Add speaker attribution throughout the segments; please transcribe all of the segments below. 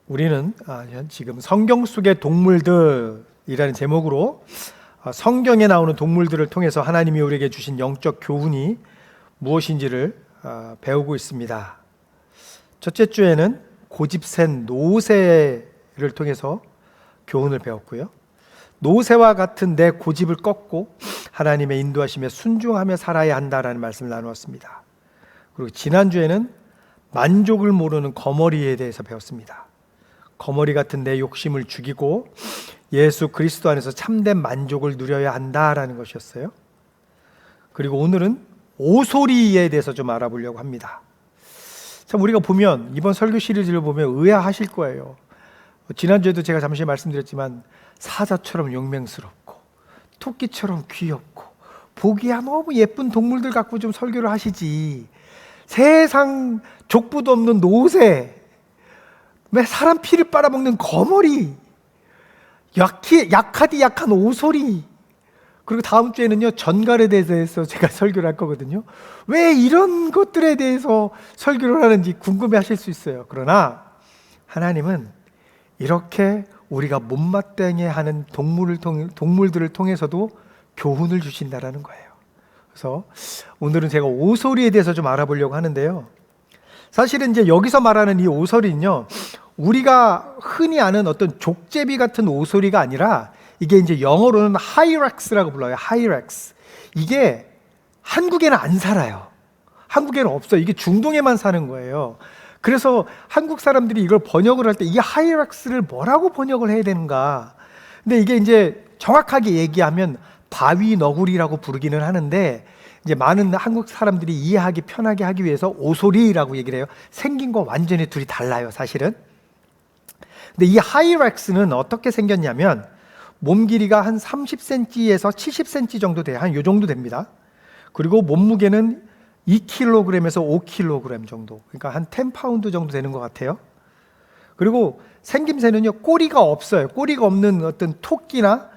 Speaker 1: 우리는 지금 성경 속의 동물들이라는 제목으로 성경에 나오는 동물들을 통해서 하나님이 우리에게 주신 영적 교훈이 무엇인지를 배우고 있습니다. 첫째 주에는 고집센 노새를 통해서 교훈을 배웠고요. 노새와 같은 내 고집을 꺾고 하나님의 인도하심에 순종하며 살아야 한다라는 말씀을 나누었습니다. 그리고 지난주에는 만족을 모르는 거머리에 대해서 배웠습니다. 거머리 같은 내 욕심을 죽이고 예수 그리스도 안에서 참된 만족을 누려야 한다라는 것이었어요. 그리고 오늘은 오소리에 대해서 좀 알아보려고 합니다. 참 우리가 보면 이번 설교 시리즈를 보면 의아하실 거예요. 지난주에도 제가 잠시 말씀드렸지만 사자처럼 용맹스럽고 토끼처럼 귀엽고 보기야 너무 예쁜 동물들 갖고 좀 설교를 하시지, 세상 족부도 없는 노새, 왜 사람 피를 빨아먹는 거머리, 약하디 약한 오소리, 그리고 다음 주에는요 전갈에 대해서 제가 설교를 할 거거든요. 왜 이런 것들에 대해서 설교를 하는지 궁금해 하실 수 있어요. 그러나 하나님은 이렇게 우리가 못마땅해 하는 동물들을 통해서도 교훈을 주신다라는 거예요. 그래서 오늘은 제가 오소리에 대해서 좀 알아보려고 하는데요. 사실은 이제 여기서 말하는 이 오소리는요, 우리가 흔히 아는 어떤 족제비 같은 오소리가 아니라 이게 이제 영어로는 하이렉스라고 불러요. 하이렉스. 이게 한국에는 안 살아요. 한국에는 없어요. 이게 중동에만 사는 거예요. 그래서 한국 사람들이 이걸 번역을 할 때 이 하이렉스를 뭐라고 번역을 해야 되는가? 근데 이게 이제 정확하게 얘기하면 바위 너구리라고 부르기는 하는데, 이제 많은 한국 사람들이 이해하기 편하게 하기 위해서 오소리라고 얘기를 해요. 생긴 거 완전히 둘이 달라요, 사실은. 근데 이 하이렉스는 어떻게 생겼냐면 몸 길이가 한 30cm에서 70cm 정도 돼요. 한 요 정도 됩니다. 그리고 몸무게는 2kg에서 5kg 정도, 그러니까 한 10파운드 정도 되는 것 같아요. 그리고 생김새는요 꼬리가 없어요. 꼬리가 없는 어떤 토끼나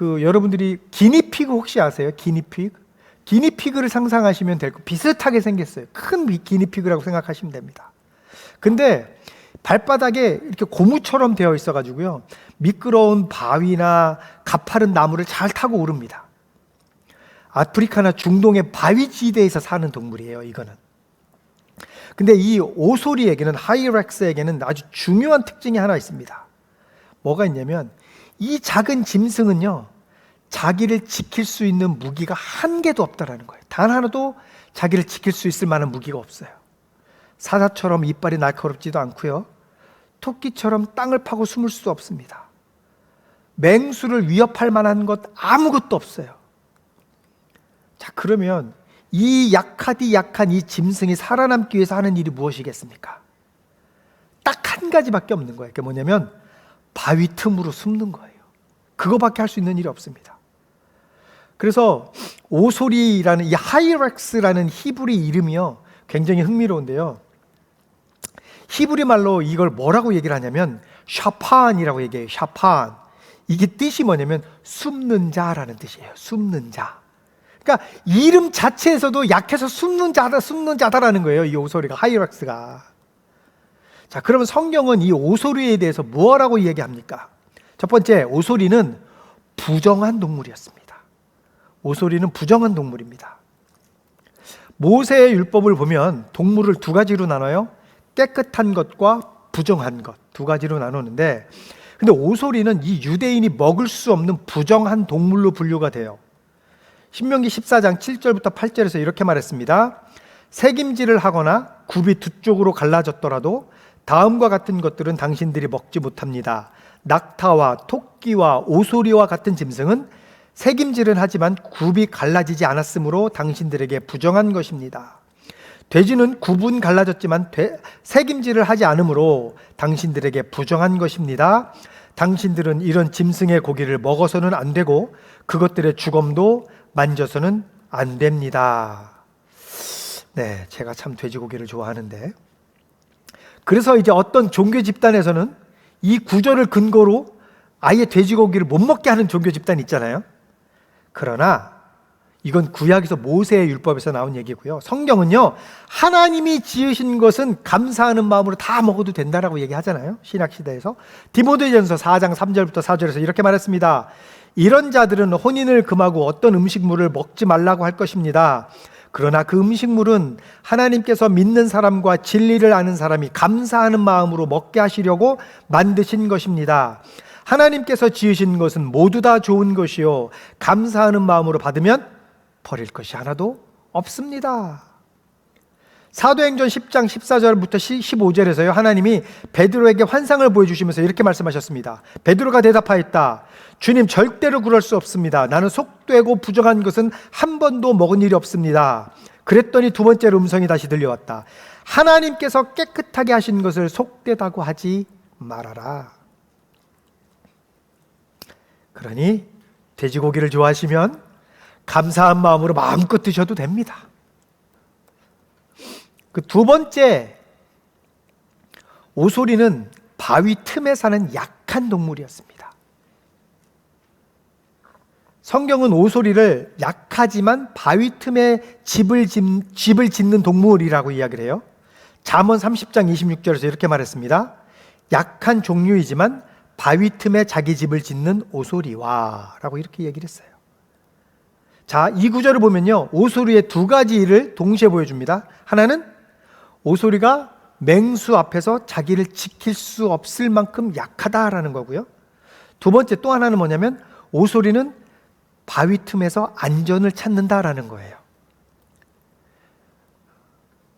Speaker 1: 여러분들이 기니피그 혹시 아세요? 기니피그를 상상하시면 될 거, 비슷하게 생겼어요. 큰 기니피그라고 생각하시면 됩니다. 근데 발바닥에 이렇게 고무처럼 되어 있어 가지고요 미끄러운 바위나 가파른 나무를 잘 타고 오릅니다. 아프리카나 중동의 바위지대에서 사는 동물이에요, 이거는. 근데 이 오소리에게는, 하이렉스에게는 아주 중요한 특징이 하나 있습니다. 뭐가 있냐면 이 작은 짐승은요 자기를 지킬 수 있는 무기가 한 개도 없다라는 거예요. 단 하나도 자기를 지킬 수 있을 만한 무기가 없어요. 사자처럼 이빨이 날카롭지도 않고요, 토끼처럼 땅을 파고 숨을 수 없습니다. 맹수를 위협할 만한 것 아무것도 없어요. 자, 그러면 이 약하디 약한 이 짐승이 살아남기 위해서 하는 일이 무엇이겠습니까? 딱 한 가지밖에 없는 거예요. 그게 뭐냐면 바위 틈으로 숨는 거예요. 그거밖에 할 수 있는 일이 없습니다. 그래서 오소리라는 이 하이렉스라는 히브리 이름이요 굉장히 흥미로운데요, 히브리 말로 이걸 뭐라고 얘기를 하냐면 샤판이라고 얘기해요. 샤판. 이게 뜻이 뭐냐면 숨는 자라는 뜻이에요. 숨는 자. 그러니까 이름 자체에서도 약해서 숨는 자다라는 거예요, 이 오소리가, 하이렉스가. 자, 그러면 성경은 이 오소리에 대해서 뭐라고 얘기합니까? 첫 번째, 오소리는 부정한 동물이었습니다. 오소리는 부정한 동물입니다. 모세의 율법을 보면 동물을 두 가지로 나눠요. 깨끗한 것과 부정한 것, 두 가지로 나누는데, 근데 오소리는 이 유대인이 먹을 수 없는 부정한 동물로 분류가 돼요. 신명기 14장 7절부터 8절에서 이렇게 말했습니다. 새김질을 하거나 굽이 두 쪽으로 갈라졌더라도 다음과 같은 것들은 당신들이 먹지 못합니다. 낙타와 토끼와 오소리와 같은 짐승은 새김질은 하지만 굽이 갈라지지 않았으므로 당신들에게 부정한 것입니다. 돼지는 굽은 갈라졌지만 새김질을 하지 않으므로 당신들에게 부정한 것입니다. 당신들은 이런 짐승의 고기를 먹어서는 안 되고 그것들의 주검도 만져서는 안 됩니다. 네, 제가 참 돼지고기를 좋아하는데, 그래서 이제 어떤 종교 집단에서는 이 구절을 근거로 아예 돼지고기를 못 먹게 하는 종교 집단이 있잖아요. 그러나 이건 구약에서 모세의 율법에서 나온 얘기고요. 성경은요, 하나님이 지으신 것은 감사하는 마음으로 다 먹어도 된다라고 얘기하잖아요. 신약시대에서. 디모데전서 4장 3절부터 4절에서 이렇게 말했습니다. 이런 자들은 혼인을 금하고 어떤 음식물을 먹지 말라고 할 것입니다. 그러나 그 음식물은 하나님께서 믿는 사람과 진리를 아는 사람이 감사하는 마음으로 먹게 하시려고 만드신 것입니다. 하나님께서 지으신 것은 모두 다 좋은 것이요, 감사하는 마음으로 받으면 버릴 것이 하나도 없습니다. 사도행전 10장 14절부터 15절에서요, 하나님이 베드로에게 환상을 보여주시면서 이렇게 말씀하셨습니다. 베드로가 대답하였다. 주님, 절대로 그럴 수 없습니다. 나는 속되고 부정한 것은 한 번도 먹은 일이 없습니다. 그랬더니 두 번째로 음성이 다시 들려왔다. 하나님께서 깨끗하게 하신 것을 속되다고 하지 말아라. 그러니 돼지고기를 좋아하시면 감사한 마음으로 마음껏 드셔도 됩니다. 그 두 번째, 오소리는 바위 틈에 사는 약한 동물이었습니다. 성경은 오소리를 약하지만 바위 틈에 집을 짓는 동물이라고 이야기를 해요. 잠언 30장 26절에서 이렇게 말했습니다. 약한 종류이지만 바위 틈에 자기 집을 짓는 오소리와 라고 이렇게 얘기를 했어요. 자, 이 구절을 보면요, 오소리의 두 가지 일을 동시에 보여줍니다. 하나는 오소리가 맹수 앞에서 자기를 지킬 수 없을 만큼 약하다라는 거고요. 두 번째 또 하나는 뭐냐면 오소리는 바위 틈에서 안전을 찾는다라는 거예요.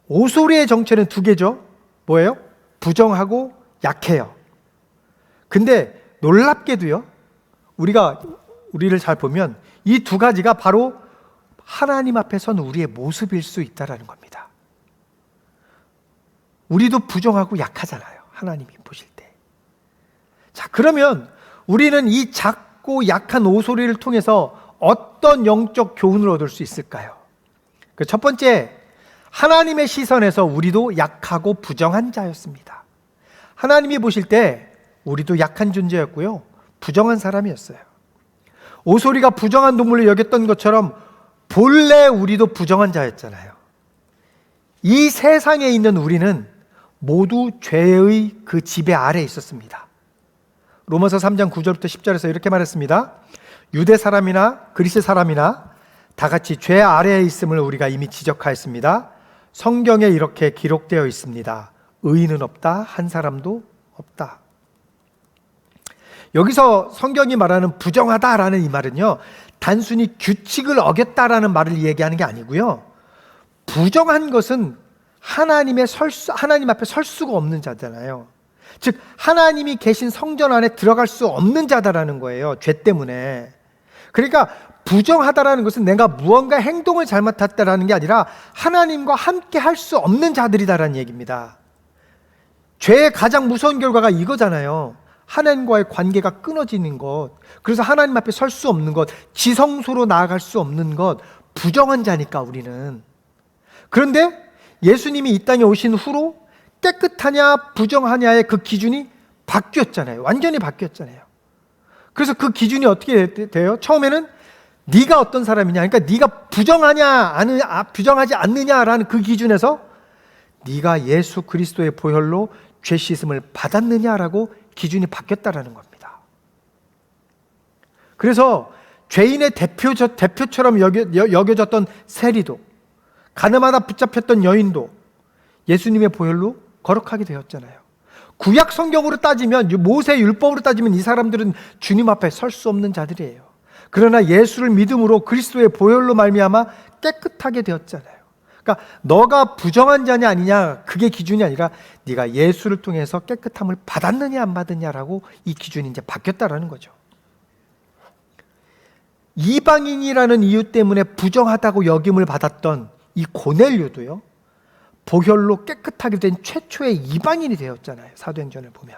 Speaker 1: 오소리의 정체는 두 개죠. 뭐예요? 부정하고 약해요. 근데 놀랍게도요, 우리를 잘 보면 이 두 가지가 바로 하나님 앞에 선 우리의 모습일 수 있다라는 겁니다. 우리도 부정하고 약하잖아요, 하나님이 보실 때. 자, 그러면 우리는 이 작고 약한 오소리를 통해서 어떤 영적 교훈을 얻을 수 있을까요? 그 첫 번째, 하나님의 시선에서 우리도 약하고 부정한 자였습니다. 하나님이 보실 때 우리도 약한 존재였고요, 부정한 사람이었어요. 오소리가 부정한 동물을 여겼던 것처럼 본래 우리도 부정한 자였잖아요. 이 세상에 있는 우리는 모두 죄의 그 지배 아래에 있었습니다. 로마서 3장 9절부터 10절에서 이렇게 말했습니다. 유대 사람이나 그리스 사람이나 다 같이 죄 아래에 있음을 우리가 이미 지적하였습니다. 성경에 이렇게 기록되어 있습니다. 의인은 없다, 한 사람도 없다. 여기서 성경이 말하는 부정하다라는 이 말은요, 단순히 규칙을 어겼다라는 말을 얘기하는 게 아니고요, 부정한 것은 하나님 앞에 설 수가 없는 자잖아요. 즉 하나님이 계신 성전 안에 들어갈 수 없는 자다라는 거예요, 죄 때문에. 그러니까 부정하다라는 것은 내가 무언가 행동을 잘못했다라는 게 아니라 하나님과 함께 할 수 없는 자들이다라는 얘기입니다. 죄의 가장 무서운 결과가 이거잖아요. 하나님과의 관계가 끊어지는 것, 그래서 하나님 앞에 설 수 없는 것, 지성소로 나아갈 수 없는 것, 부정한 자니까 우리는. 그런데 예수님이 이 땅에 오신 후로 깨끗하냐 부정하냐의 그 기준이 바뀌었잖아요. 완전히 바뀌었잖아요. 그래서 그 기준이 어떻게 돼요? 처음에는 네가 어떤 사람이냐, 그러니까 네가 부정하지 않느냐라는 그 기준에서 네가 예수 그리스도의 보혈로 죄 씻음을 받았느냐라고 기준이 바뀌었다라는 겁니다. 그래서 죄인의 대표처럼 여겨졌던 세리도, 가늠하다 붙잡혔던 여인도 예수님의 보혈로 거룩하게 되었잖아요. 구약 성경으로 따지면, 모세 율법으로 따지면 이 사람들은 주님 앞에 설 수 없는 자들이에요. 그러나 예수를 믿음으로 그리스도의 보혈로 말미암아 깨끗하게 되었잖아요. 그러니까 너가 부정한 자냐 아니냐, 그게 기준이 아니라 네가 예수를 통해서 깨끗함을 받았느냐 안 받았냐라고 이 기준이 이제 바뀌었다라는 거죠. 이방인이라는 이유 때문에 부정하다고 여김을 받았던 이 고넬료도요, 보혈로 깨끗하게 된 최초의 이방인이 되었잖아요, 사도행전을 보면.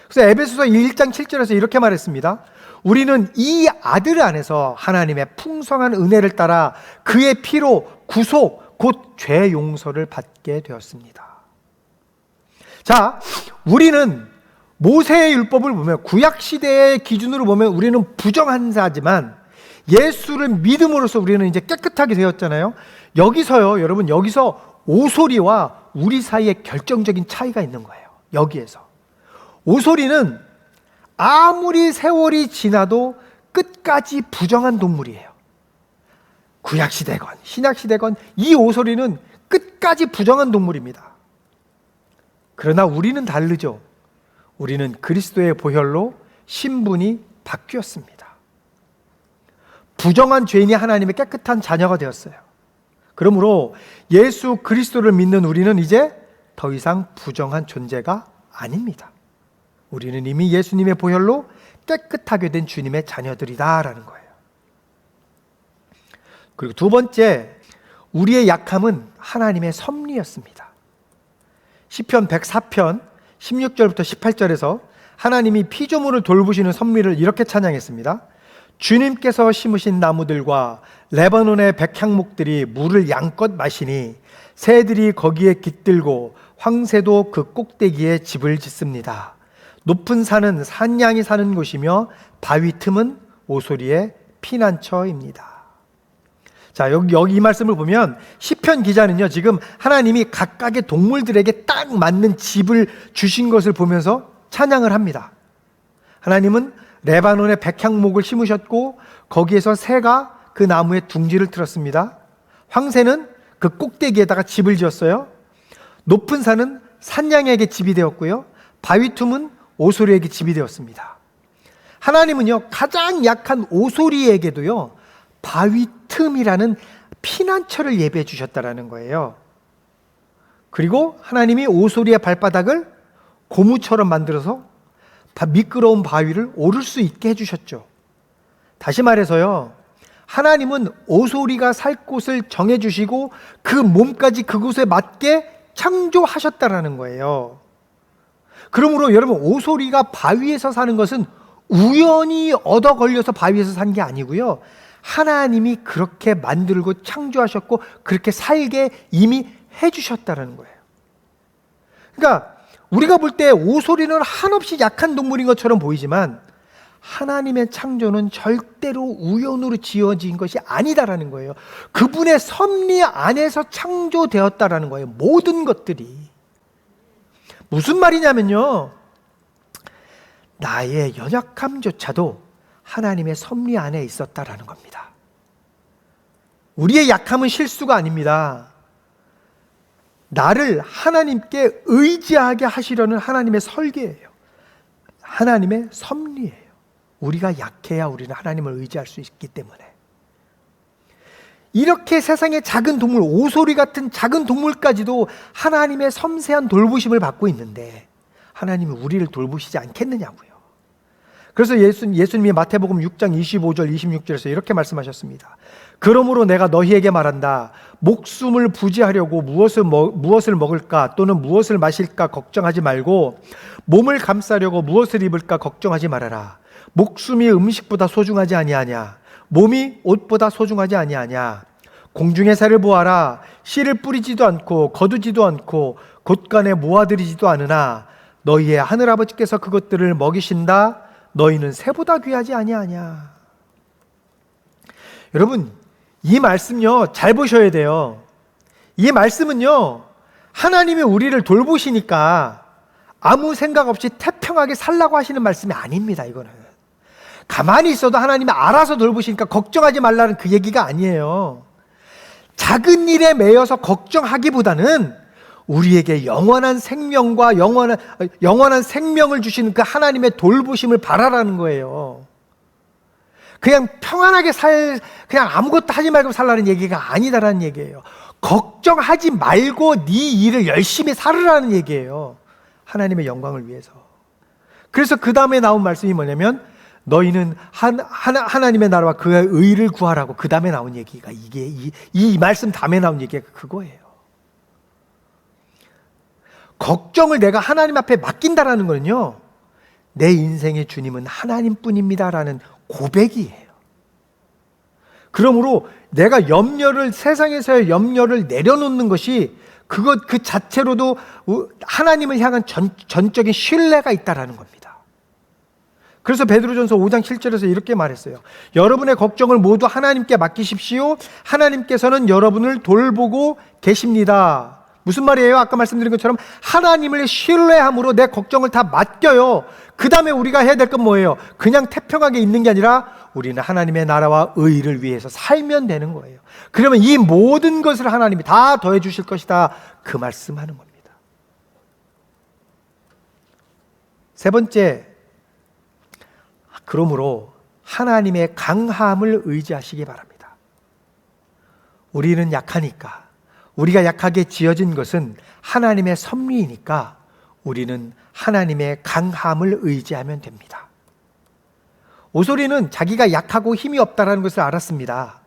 Speaker 1: 그래서 에베소서 1장 7절에서 이렇게 말했습니다. 우리는 이 아들 안에서 하나님의 풍성한 은혜를 따라 그의 피로 구속, 곧 죄 용서를 받게 되었습니다. 자, 우리는 모세의 율법을 보면, 구약 시대의 기준으로 보면 우리는 부정한 자지만 예수를 믿음으로써 우리는 이제 깨끗하게 되었잖아요. 여기서요, 여러분, 여기서 오소리와 우리 사이에 결정적인 차이가 있는 거예요. 여기에서 오소리는 아무리 세월이 지나도 끝까지 부정한 동물이에요. 구약시대건 신약시대건 이 오소리는 끝까지 부정한 동물입니다. 그러나 우리는 다르죠. 우리는 그리스도의 보혈로 신분이 바뀌었습니다. 부정한 죄인이 하나님의 깨끗한 자녀가 되었어요. 그러므로 예수 그리스도를 믿는 우리는 이제 더 이상 부정한 존재가 아닙니다. 우리는 이미 예수님의 보혈로 깨끗하게 된 주님의 자녀들이다라는 거예요. 그리고 두 번째, 우리의 약함은 하나님의 섭리였습니다. 시편 104편 16절부터 18절에서 하나님이 피조물을 돌보시는 섭리를 이렇게 찬양했습니다. 주님께서 심으신 나무들과 레바논의 백향목들이 물을 양껏 마시니 새들이 거기에 깃들고 황새도 그 꼭대기에 집을 짓습니다. 높은 산은 산양이 사는 곳이며 바위 틈은 오소리의 피난처입니다. 자, 여기 이 말씀을 보면 시편 기자는요, 지금 하나님이 각각의 동물들에게 딱 맞는 집을 주신 것을 보면서 찬양을 합니다. 하나님은 레바논의 백향목을 심으셨고 거기에서 새가 그 나무에 둥지를 틀었습니다. 황새는 그 꼭대기에다가 집을 지었어요. 높은 산은 산양에게 집이 되었고요. 바위 틈은 오소리에게 집이 되었습니다. 하나님은요, 가장 약한 오소리에게도요, 바위 틈이라는 피난처를 예배해 주셨다라는 거예요. 그리고 하나님이 오소리의 발바닥을 고무처럼 만들어서 미끄러운 바위를 오를 수 있게 해주셨죠. 다시 말해서요, 하나님은 오소리가 살 곳을 정해주시고 그 몸까지 그곳에 맞게 창조하셨다라는 거예요. 그러므로 여러분, 오소리가 바위에서 사는 것은 우연히 얻어 걸려서 바위에서 산 게 아니고요, 하나님이 그렇게 만들고 창조하셨고 그렇게 살게 이미 해주셨다는 거예요. 그러니까 우리가 볼 때 오소리는 한없이 약한 동물인 것처럼 보이지만 하나님의 창조는 절대로 우연으로 지어진 것이 아니다라는 거예요. 그분의 섭리 안에서 창조되었다라는 거예요. 모든 것들이. 무슨 말이냐면요, 나의 연약함조차도 하나님의 섭리 안에 있었다라는 겁니다. 우리의 약함은 실수가 아닙니다. 나를 하나님께 의지하게 하시려는 하나님의 설계예요. 하나님의 섭리예요. 우리가 약해야 우리는 하나님을 의지할 수 있기 때문에. 이렇게 세상의 작은 동물, 오소리 같은 작은 동물까지도 하나님의 섬세한 돌보심을 받고 있는데 하나님이 우리를 돌보시지 않겠느냐고요. 그래서 예수님이 마태복음 6장 25절 26절에서 이렇게 말씀하셨습니다. 그러므로 내가 너희에게 말한다. 목숨을 부지하려고 무엇을 먹을까 또는 무엇을 마실까 걱정하지 말고 몸을 감싸려고 무엇을 입을까 걱정하지 말아라. 목숨이 음식보다 소중하지 아니하냐? 몸이 옷보다 소중하지 아니하냐? 공중의 새를 보아라. 씨를 뿌리지도 않고 거두지도 않고 곳간에 모아들이지도 않으나 너희의 하늘아버지께서 그것들을 먹이신다. 너희는 새보다 귀하지 아니하냐? 여러분, 이 말씀요, 잘 보셔야 돼요. 이 말씀은요, 하나님이 우리를 돌보시니까 아무 생각 없이 태평하게 살라고 하시는 말씀이 아닙니다. 이거는 가만히 있어도 하나님이 알아서 돌보시니까 걱정하지 말라는 그 얘기가 아니에요. 작은 일에 매여서 걱정하기보다는 우리에게 영원한 생명과 영원한 생명을 주시는 그 하나님의 돌보심을 바라라는 거예요. 그냥 평안하게 그냥 아무것도 하지 말고 살라는 얘기가 아니다라는 얘기예요. 걱정하지 말고 네 일을 열심히 살으라는 얘기예요. 하나님의 영광을 위해서. 그래서 그 다음에 나온 말씀이 뭐냐면 너희는 하나님의 나라와 그의 의를 구하라고. 그 다음에 나온 얘기가 이 말씀 다음에 나온 얘기가 그거예요. 걱정을 내가 하나님 앞에 맡긴다라는 거는요, 내 인생의 주님은 하나님뿐입니다라는 고백이에요. 그러므로 내가 세상에서의 염려를 내려놓는 것이 그 자체로도 하나님을 향한 전적인 신뢰가 있다라는 겁니다. 그래서 베드로전서 5장 7절에서 이렇게 말했어요. 여러분의 걱정을 모두 하나님께 맡기십시오. 하나님께서는 여러분을 돌보고 계십니다. 무슨 말이에요? 아까 말씀드린 것처럼 하나님을 신뢰함으로 내 걱정을 다 맡겨요. 그 다음에 우리가 해야 될 건 뭐예요? 그냥 태평하게 있는 게 아니라 우리는 하나님의 나라와 의를 위해서 살면 되는 거예요. 그러면 이 모든 것을 하나님이 다 더해 주실 것이다. 그 말씀하는 겁니다. 세 번째, 그러므로 하나님의 강함을 의지하시기 바랍니다. 우리는 약하니까, 우리가 약하게 지어진 것은 하나님의 섭리이니까 우리는 하나님의 강함을 의지하면 됩니다. 오솔이는 자기가 약하고 힘이 없다는 것을 알았습니다.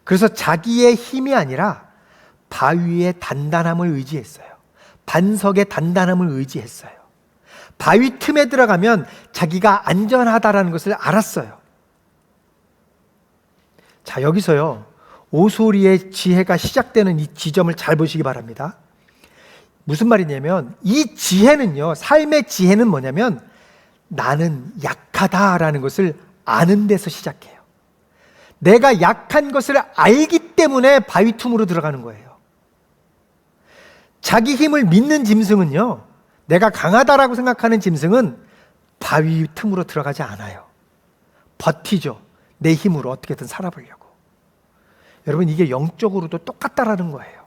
Speaker 1: 그래서 자기의 힘이 아니라 바위의 단단함을 의지했어요. 반석의 단단함을 의지했어요. 바위 틈에 들어가면 자기가 안전하다는 것을 알았어요. 자, 여기서요, 오솔이의 지혜가 시작되는 이 지점을 잘 보시기 바랍니다. 무슨 말이냐면 이 지혜는요, 삶의 지혜는 뭐냐면 나는 약하다라는 것을 아는 데서 시작해요. 내가 약한 것을 알기 때문에 바위 틈으로 들어가는 거예요. 자기 힘을 믿는 짐승은요, 내가 강하다라고 생각하는 짐승은 바위 틈으로 들어가지 않아요. 버티죠. 내 힘으로 어떻게든 살아보려고. 여러분, 이게 영적으로도 똑같다라는 거예요.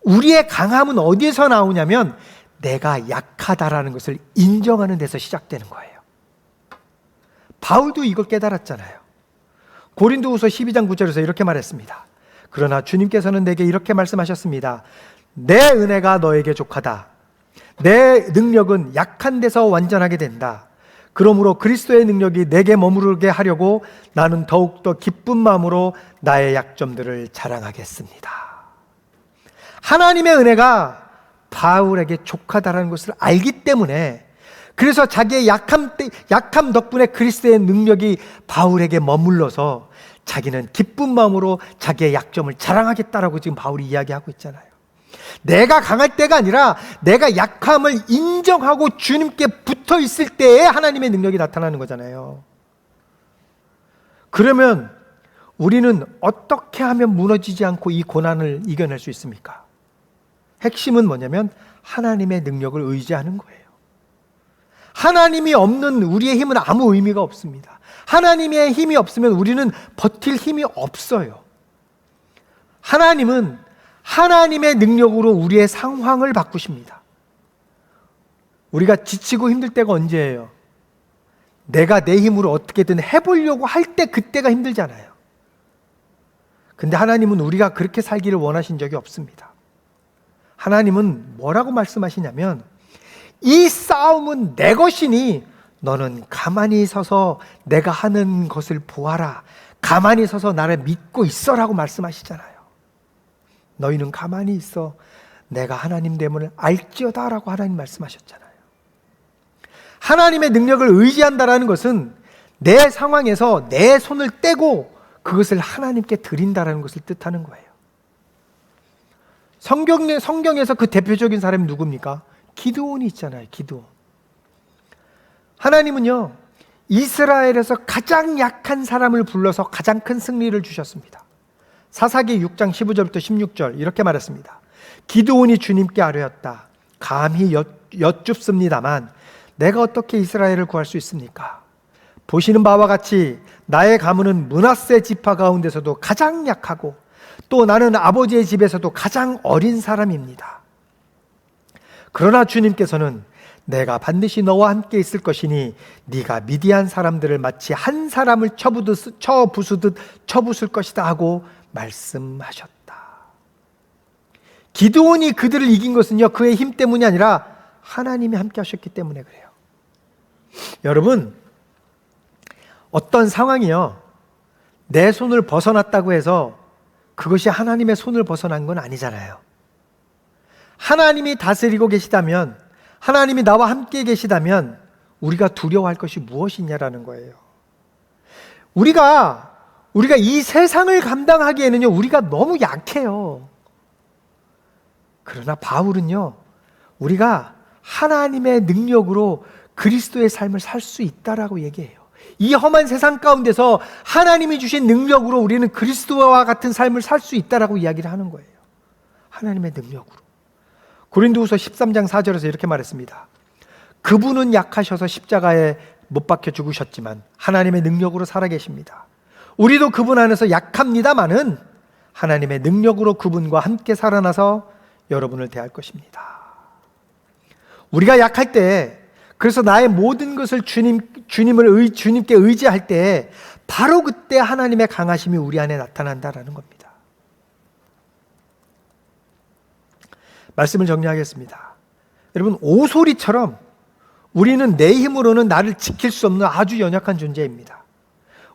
Speaker 1: 우리의 강함은 어디에서 나오냐면 내가 약하다라는 것을 인정하는 데서 시작되는 거예요. 바울도 이걸 깨달았잖아요. 고린도후서 12장 9절에서 이렇게 말했습니다. 그러나 주님께서는 내게 이렇게 말씀하셨습니다. 내 은혜가 너에게 족하다. 내 능력은 약한 데서 완전하게 된다. 그러므로 그리스도의 능력이 내게 머무르게 하려고 나는 더욱더 기쁜 마음으로 나의 약점들을 자랑하겠습니다. 하나님의 은혜가 바울에게 족하다는 것을 알기 때문에, 그래서 자기의 약함 덕분에 그리스도의 능력이 바울에게 머물러서 자기는 기쁜 마음으로 자기의 약점을 자랑하겠다라고 지금 바울이 이야기하고 있잖아요. 내가 강할 때가 아니라 내가 약함을 인정하고 주님께 붙어 있을 때에 하나님의 능력이 나타나는 거잖아요. 그러면 우리는 어떻게 하면 무너지지 않고 이 고난을 이겨낼 수 있습니까? 핵심은 뭐냐면 하나님의 능력을 의지하는 거예요. 하나님이 없는 우리의 힘은 아무 의미가 없습니다. 하나님의 힘이 없으면 우리는 버틸 힘이 없어요. 하나님은 하나님의 능력으로 우리의 상황을 바꾸십니다. 우리가 지치고 힘들 때가 언제예요? 내가 내 힘으로 어떻게든 해보려고 할 때, 그때가 힘들잖아요. 근데 하나님은 우리가 그렇게 살기를 원하신 적이 없습니다. 하나님은 뭐라고 말씀하시냐면 이 싸움은 내 것이니 너는 가만히 서서 내가 하는 것을 보아라. 가만히 서서 나를 믿고 있어라고 말씀하시잖아요. 너희는 가만히 있어 내가 하나님 됨을 알지어다 라고 하나님 말씀하셨잖아요. 하나님의 능력을 의지한다라는 것은 내 상황에서 내 손을 떼고 그것을 하나님께 드린다라는 것을 뜻하는 거예요. 성경에서 그 대표적인 사람이 누굽니까? 기드온이 있잖아요. 기드온. 하나님은요, 이스라엘에서 가장 약한 사람을 불러서 가장 큰 승리를 주셨습니다. 사사기 6장 15절부터 16절 이렇게 말했습니다. 기드온이 주님께 아뢰었다. 감히 여쭙습니다만 내가 어떻게 이스라엘을 구할 수 있습니까? 보시는 바와 같이 나의 가문은 므낫세 지파 가운데서도 가장 약하고 또 나는 아버지의 집에서도 가장 어린 사람입니다. 그러나 주님께서는 내가 반드시 너와 함께 있을 것이니 네가 미디안 사람들을 마치 한 사람을 쳐부수듯 쳐부술 것이다 하고 말씀하셨다. 기드온이 그들을 이긴 것은요, 그의 힘 때문이 아니라 하나님이 함께 하셨기 때문에 그래요. 여러분, 어떤 상황이요, 내 손을 벗어났다고 해서 그것이 하나님의 손을 벗어난 건 아니잖아요. 하나님이 다스리고 계시다면, 하나님이 나와 함께 계시다면 우리가 두려워할 것이 무엇이냐라는 거예요. 우리가 이 세상을 감당하기에는요, 우리가 너무 약해요. 그러나 바울은요, 우리가 하나님의 능력으로 그리스도의 삶을 살 수 있다라고 얘기해요. 이 험한 세상 가운데서 하나님이 주신 능력으로 우리는 그리스도와 같은 삶을 살 수 있다라고 이야기를 하는 거예요. 하나님의 능력으로. 고린도후서 13장 4절에서 이렇게 말했습니다. 그분은 약하셔서 십자가에 못 박혀 죽으셨지만 하나님의 능력으로 살아계십니다. 우리도 그분 안에서 약합니다마는 하나님의 능력으로 그분과 함께 살아나서 여러분을 대할 것입니다. 우리가 약할 때, 그래서 나의 모든 것을 주님께 의지할 때 바로 그때 하나님의 강하심이 우리 안에 나타난다라는 겁니다. 말씀을 정리하겠습니다. 여러분, 오소리처럼 우리는 내 힘으로는 나를 지킬 수 없는 아주 연약한 존재입니다.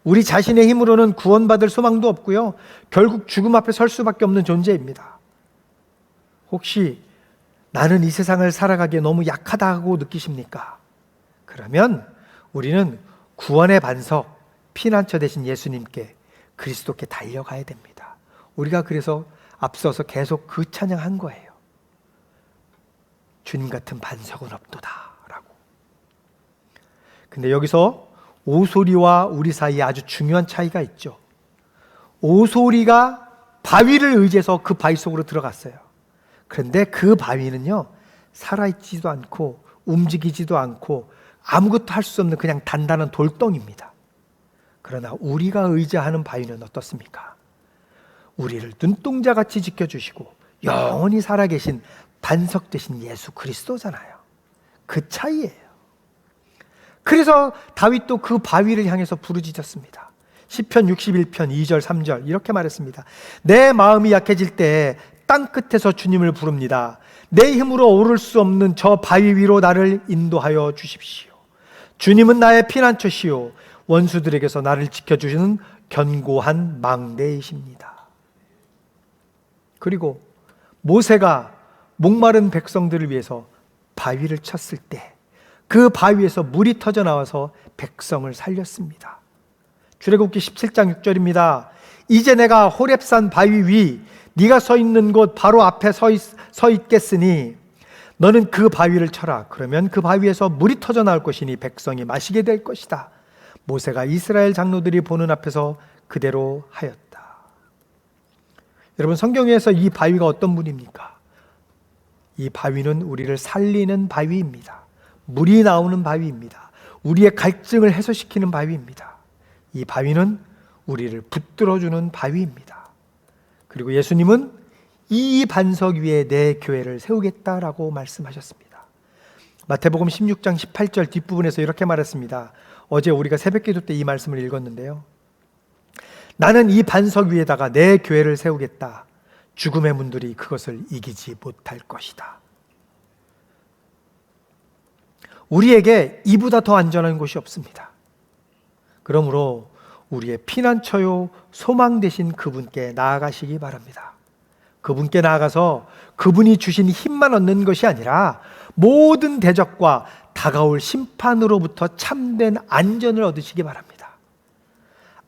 Speaker 1: 우리 자신의 힘으로는 구원받을 소망도 없고요, 결국 죽음 앞에 설 수밖에 없는 존재입니다. 혹시 나는 이 세상을 살아가기에 너무 약하다고 느끼십니까? 그러면 우리는 구원의 반석, 피난처 되신 예수님께, 그리스도께 달려가야 됩니다. 우리가 그래서 앞서서 계속 그 찬양한 거예요. 주님 같은 반석은 없도다 라고. 근데 여기서 오소리와 우리 사이에 아주 중요한 차이가 있죠. 오소리가 바위를 의지해서 그 바위 속으로 들어갔어요. 그런데 그 바위는요, 살아있지도 않고 움직이지도 않고 아무것도 할 수 없는 그냥 단단한 돌덩이입니다. 그러나 우리가 의지하는 바위는 어떻습니까? 우리를 눈동자같이 지켜주시고 영원히 살아계신 반석 되신 예수 그리스도잖아요. 그 차이예요. 그래서 다윗도 그 바위를 향해서 부르짖었습니다. 시편 61편 2절 3절 이렇게 말했습니다. 내 마음이 약해질 때 땅끝에서 주님을 부릅니다. 내 힘으로 오를 수 없는 저 바위 위로 나를 인도하여 주십시오. 주님은 나의 피난처시요 원수들에게서 나를 지켜주시는 견고한 망대이십니다. 그리고 모세가 목마른 백성들을 위해서 바위를 쳤을 때 그 바위에서 물이 터져 나와서 백성을 살렸습니다. 출애굽기 17장 6절입니다. 이제 내가 호렙산 바위 위 네가 서 있는 곳 바로 앞에 서 있겠으니 너는 그 바위를 쳐라. 그러면 그 바위에서 물이 터져 나올 것이니 백성이 마시게 될 것이다. 모세가 이스라엘 장로들이 보는 앞에서 그대로 하였다. 여러분, 성경에서 이 바위가 어떤 분입니까? 이 바위는 우리를 살리는 바위입니다. 물이 나오는 바위입니다. 우리의 갈증을 해소시키는 바위입니다. 이 바위는 우리를 붙들어주는 바위입니다. 그리고 예수님은 이 반석 위에 내 교회를 세우겠다라고 말씀하셨습니다. 마태복음 16장 18절 뒷부분에서 이렇게 말했습니다. 어제 우리가 새벽기도 때 이 말씀을 읽었는데요. 나는 이 반석 위에다가 내 교회를 세우겠다. 죽음의 문들이 그것을 이기지 못할 것이다. 우리에게 이보다 더 안전한 곳이 없습니다. 그러므로 우리의 피난처요 소망 되신 그분께 나아가시기 바랍니다. 그분께 나아가서 그분이 주신 힘만 얻는 것이 아니라 모든 대적과 다가올 심판으로부터 참된 안전을 얻으시기 바랍니다.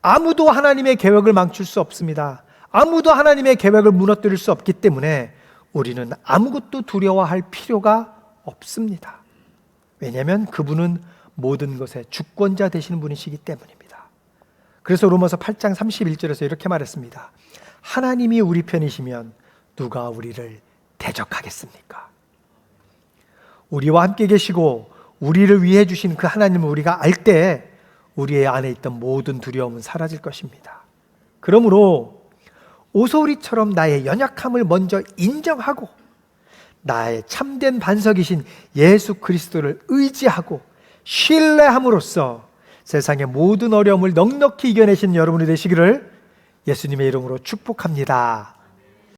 Speaker 1: 아무도 하나님의 계획을 망칠 수 없습니다. 아무도 하나님의 계획을 무너뜨릴 수 없기 때문에 우리는 아무것도 두려워할 필요가 없습니다. 왜냐하면 그분은 모든 것의 주권자 되시는 분이시기 때문입니다. 그래서 로마서 8장 31절에서 이렇게 말했습니다. 하나님이 우리 편이시면 누가 우리를 대적하겠습니까? 우리와 함께 계시고 우리를 위해 주신 그 하나님을 우리가 알 때 우리의 안에 있던 모든 두려움은 사라질 것입니다. 그러므로 오소리처럼 나의 연약함을 먼저 인정하고 나의 참된 반석이신 예수 그리스도를 의지하고 신뢰함으로써 세상의 모든 어려움을 넉넉히 이겨내신 여러분이 되시기를 예수님의 이름으로 축복합니다.